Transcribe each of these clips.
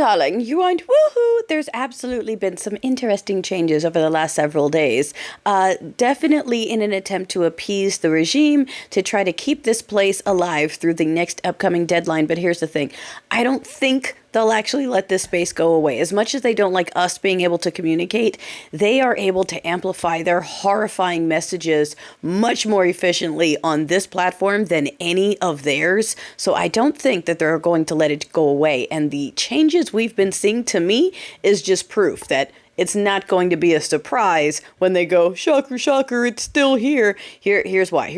darling, you aren't woohoo. There's absolutely been some interesting changes over the last several days. Definitely in an attempt to appease the regime, to try to keep this place alive through the next upcoming deadline. But here's the thing. I don't think they'll actually let this space go away. As much as they don't like us being able to communicate, they are able to amplify their horrifying messages much more efficiently on this platform than any of theirs. So I don't think that they're going to let it go away. And the changes we've been seeing, to me, is just proof that it's not going to be a surprise when they go, shocker, shocker, it's still here. Here's why.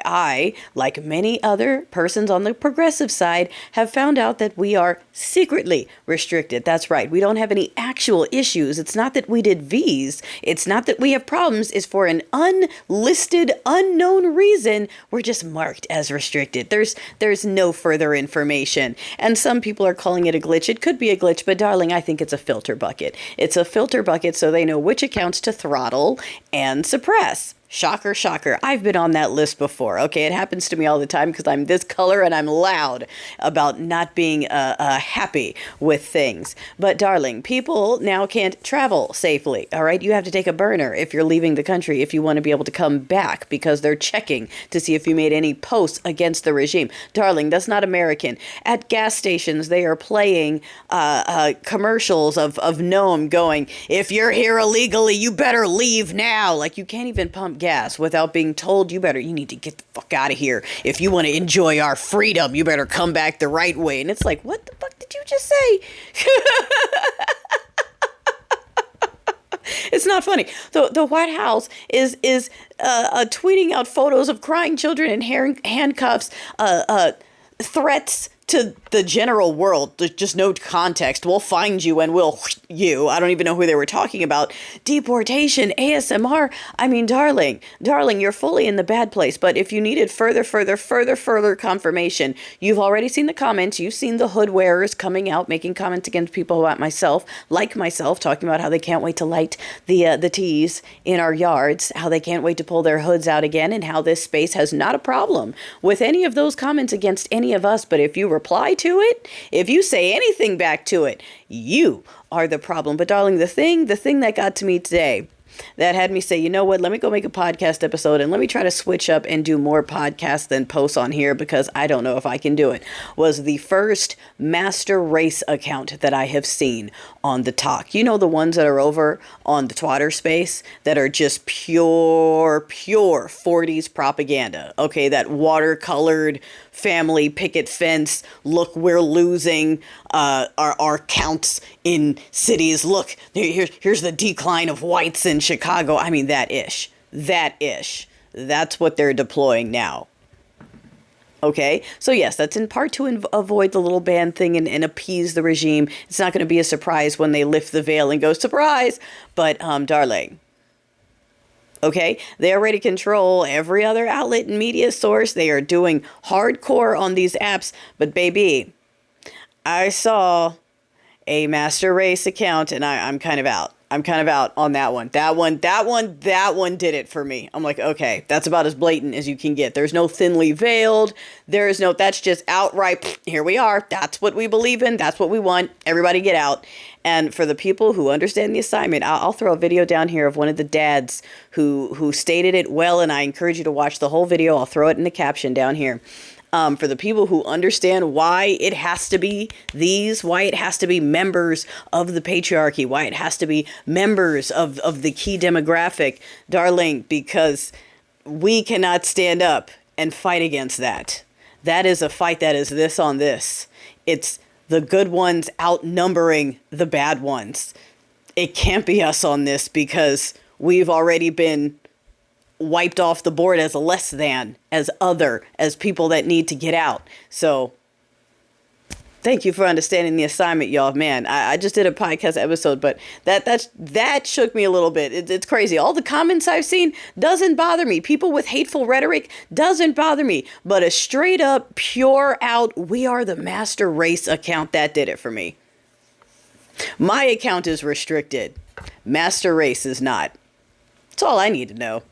I, like many other persons on the progressive side, have found out that we are secretly restricted. That's right. We don't have any actual issues. It's not that we did V's. It's not that we have problems. It's for an unlisted, unknown reason. We're just marked as restricted. There's no further information. And some people are calling it a glitch. It could be a glitch, but darling, I think it's a filter bucket. It's a filter bucket so they know which accounts to throttle and suppress. Shocker, shocker. I've been on that list before. Okay, it happens to me all the time because I'm this color and I'm loud about not being happy with things. But darling, people now can't travel safely. All right, you have to take a burner if you're leaving the country if you want to be able to come back because they're checking to see if you made any posts against the regime. Darling, that's not American. At gas stations, they are playing commercials of Noam going, if you're here illegally, you better leave now. Like, you can't even pump gas without being told you need to get the fuck out of here. If you want to enjoy our freedom, you better come back the right way. And it's like, what the fuck did you just say? It's not funny. The White House is tweeting out photos of crying children in handcuffs, threats to the general world. There's just no context. We'll find you and we'll you. I don't even know who they were talking about. Deportation, ASMR. I mean, darling, you're fully in the bad place. But if you needed further confirmation, you've already seen the comments. You've seen the hood wearers coming out, making comments against people about myself, talking about how they can't wait to light the teas in our yards, how they can't wait to pull their hoods out again, and how this space has not a problem with any of those comments against any of us. But if you reply to it, if you say anything back to it, you are the problem. But darling, the thing that got to me today, that had me say, you know what, let me go make a podcast episode and let me try to switch up and do more podcasts than posts on here because I don't know if I can do it, was the first master race account that I have seen on the talk. You know, the ones that are over on the Twitter space that are just pure 40s propaganda. Okay, that watercolored family picket fence, look, we're losing our counts in cities. Look, here's the decline of whites in Chicago. I mean, that ish. That's what they're deploying now. Okay, so yes, that's in part to avoid the little ban thing and appease the regime. It's not going to be a surprise when they lift the veil and go, surprise! But, darling, okay, they already control every other outlet and media source. They are doing hardcore on these apps. But baby, I saw a master race account and I'm kind of out. I'm kind of out on that one. That one did it for me. I'm like, okay, that's about as blatant as you can get. There's no thinly veiled. That's just outright, here we are. That's what we believe in. That's what we want. Everybody get out. And for the people who understand the assignment, I'll throw a video down here of one of the dads who stated it well, and I encourage you to watch the whole video. I'll throw it in the caption down here. For the people who understand why it has to be why it has to be members of the patriarchy, why it has to be members of the key demographic, darling, because we cannot stand up and fight against that. That is a fight that is this on this. It's the good ones outnumbering the bad ones. It can't be us on this because we've already been wiped off the board as a less than, as other, as people that need to get out. So thank you for understanding the assignment, y'all. Man, I just did a podcast episode, but that shook me a little bit. It's crazy. All the comments I've seen doesn't bother me. People with hateful rhetoric doesn't bother me. But a straight up, pure out, we are the master race account, that did it for me. My account is restricted. Master race is not. That's all I need to know.